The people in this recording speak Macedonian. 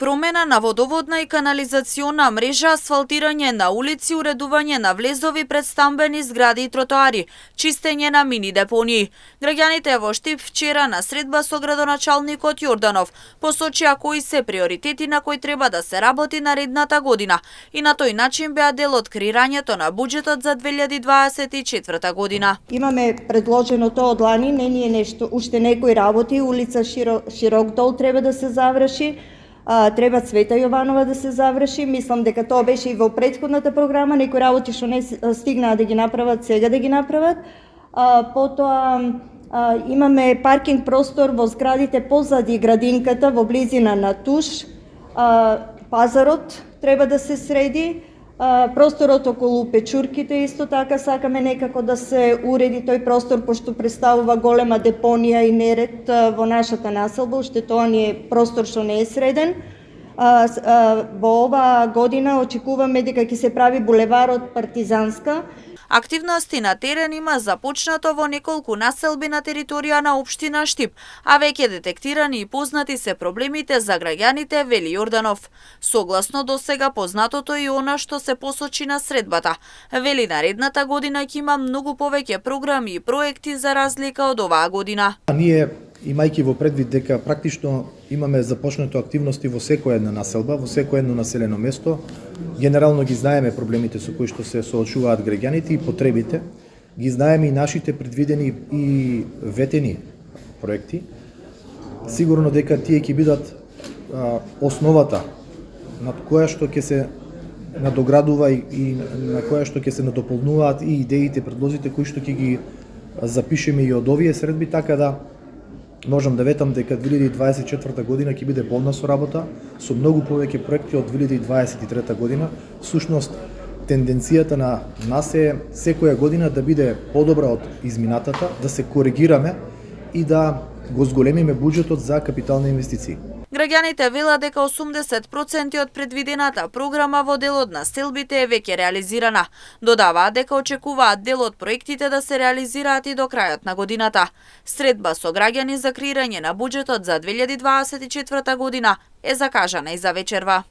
Промена на водоводна и канализациона мрежа, асфалтирање на улици, уредување на влезови пред стамбени згради и тротоари, чистење на мини депонии. Граѓаните во Штип вчера на средба со градоначалникот Јорданов посочија кои се приоритети на кои треба да се работи наредната година и на тој начин беа дел од креирањето на буџетот за 2024 година. Имаме предложено тоа од лани, не ни е нешто, уште некои работи, улица Широк дол треба да се заврши. Треба Цвета Јованова да се заврши. Мислам дека тоа беше и во претходната програма, некои работи што не стигнаа да ги направат, сега да ги направат. Потоа имаме паркинг простор во зградите позади градинката во близина на Туш. Пазарот треба да се среди. Просторот околу печурките исто така сакаме некако да се уреди тој простор, пошто представува голема депонија и неред во нашата населба, уште тоа ни е простор што не е среден. Во оваа година очекуваме дека ќе се прави булеварот Партизанска. Активности на терен има започнато во неколку населби на територија на општина Штип, а веќе детектирани и познати се проблемите за граѓаните, вели Јорданов. Согласно досега познатото и она што се посочи на средбата. Вели наредната година ќе има многу повеќе програми и проекти за разлика од оваа година. Ние, имајќи во предвид дека практично имаме започнато активности во секоја една населба, во секој едно населено место, генерално ги знаеме проблемите со кои што се соочуваат граѓаните и потребите, ги знаеме и нашите предвидени и ветени проекти. Сигурно дека тие ќе бидат основата над која што ќе се надоградува и на која што ќе се надополнуваат и идеите, предлозите кои што ќе ги запишеме и од овие средби, така да можам да ветам дека 2024 година ќе биде полна со работа, со многу повеќе проекти од 2023 година. Всушност, тенденцијата на нас е секоја година да биде подобра од изминатата, да се коригираме и да го зголемиме буџетот за капитални инвестиции. Граѓаните велат дека 80% од предвидената програма во делот на стелбите е веќе реализирана. Додаваат дека очекуваат дел од проектите да се реализираат и до крајот на годината. Средба со граѓани за креирање на буџетот за 2024 година е закажана и за вечерва.